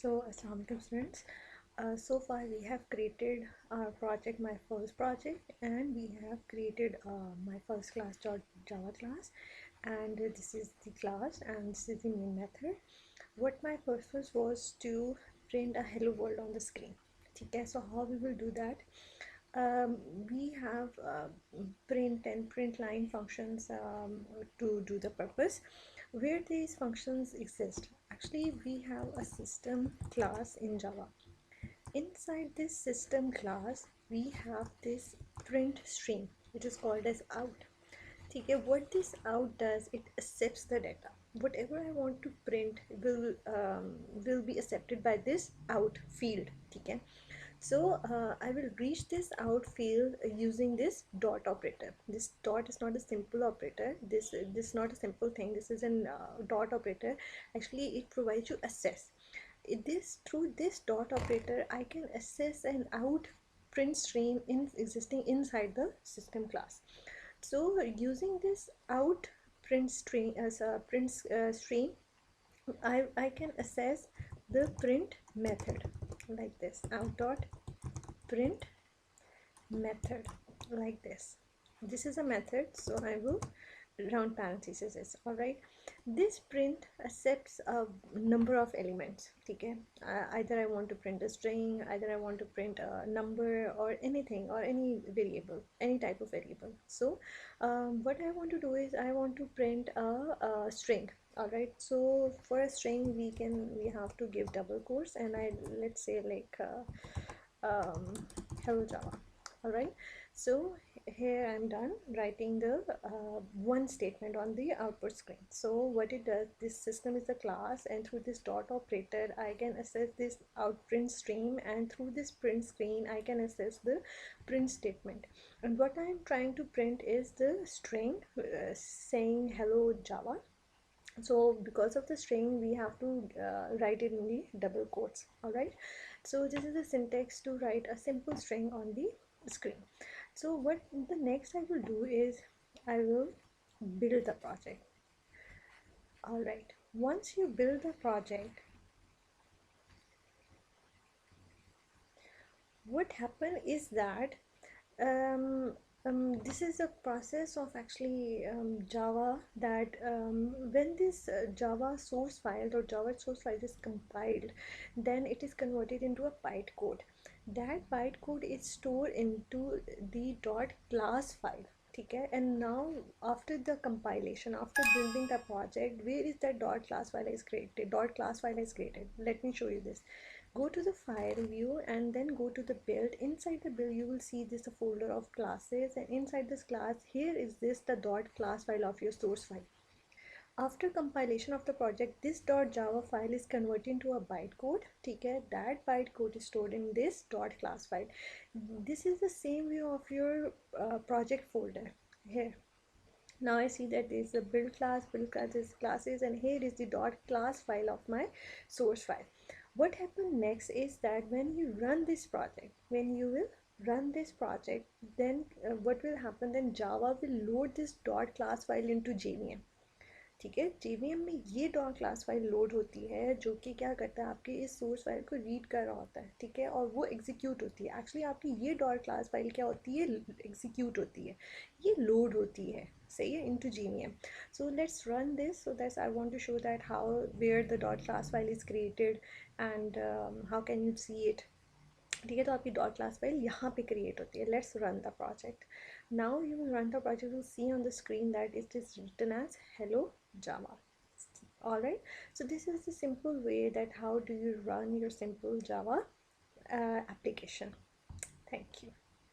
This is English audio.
Assalamu alaikum students. So far we have created our project, my first project, and we have created my first class Java class, and this is the class and this is the main method. What my purpose was to print a hello world on the screen. Okay, so how we will do that? We have print and print line functions to do the purpose. Where these functions exist, actually we have a system class in Java. Inside this system class we have this print stream which is called as out. Okay, what this out does, it accepts the data. Whatever I want to print will be accepted by this out field. Okay, so I will reach this out field using this dot operator. This dot is not a simple operator. This is not a simple thing. This is an dot operator. Actually, it provides you access. Through this dot operator, I can access an out print stream existing inside the system class. So using this out print stream as a print stream, I can access the print method like this, out dot print method like this. This is a method, so I will round parentheses. All right, this print accepts a number of elements. Okay, either I want to print a string, either I want to print a number or anything, or any variable, any type of variable. So what I want to do is I want to print a string. All right, so for a string we have to give double quotes, and let's say like hello Java. All right, so here I'm done writing the one statement on the output screen. So what it does, this system is a class, and through this dot operator I can access this out print stream, and through this print screen I can access the print statement. And what I'm trying to print is the string saying hello Java. So because of the string we have to write it in the double quotes. All right, so this is the syntax to write a simple string on the screen. So what the next I will do is I will build the project. All right, once you build the project, what happen is that this is a process of actually Java, that when this Java source file or Java source file is compiled, then it is converted into a bytecode. That bytecode is stored into the .class file. Okay, and now after the compilation, after building the project, where is that .class file is created? .class file is created. Let me show you this. Go to the file view and then go to the build. Inside the build you will see this a folder of classes, and inside this class here is this the .class file of your source file. After compilation of the project, this .java file is converted into a bytecode. Okay, that bytecode is stored in this .class file. This is the same view of your project folder here. Now I see that there is a build class is classes, and here is the .class file of my source file. What happens next is that when you run this project, then what will happen, then Java will load this .class file into JVM. ठीक है, JVM में ये dot class file load होती है, जो कि क्या करता है, आपके इस सोर्स फाइल को रीड कर रहा होता है. ठीक है, और वो एग्जीक्यूट होती है. एक्चुअली आपकी ये डॉट क्लास फाइल क्या होती है, एग्जीक्यूट होती है, ये लोड होती है. सही है, into JVM. So let's run this. So that's I want to show that how where the dot class file is created and how can you see it. ठीक है, तो आपकी डॉट क्लास फाइल यहाँ पे क्रिएट होती है. Let's run the project. Now you will run the project, you see on the screen that it is written as hello Java. All right, so this is the simple way that how do you run your simple Java application. Thank you.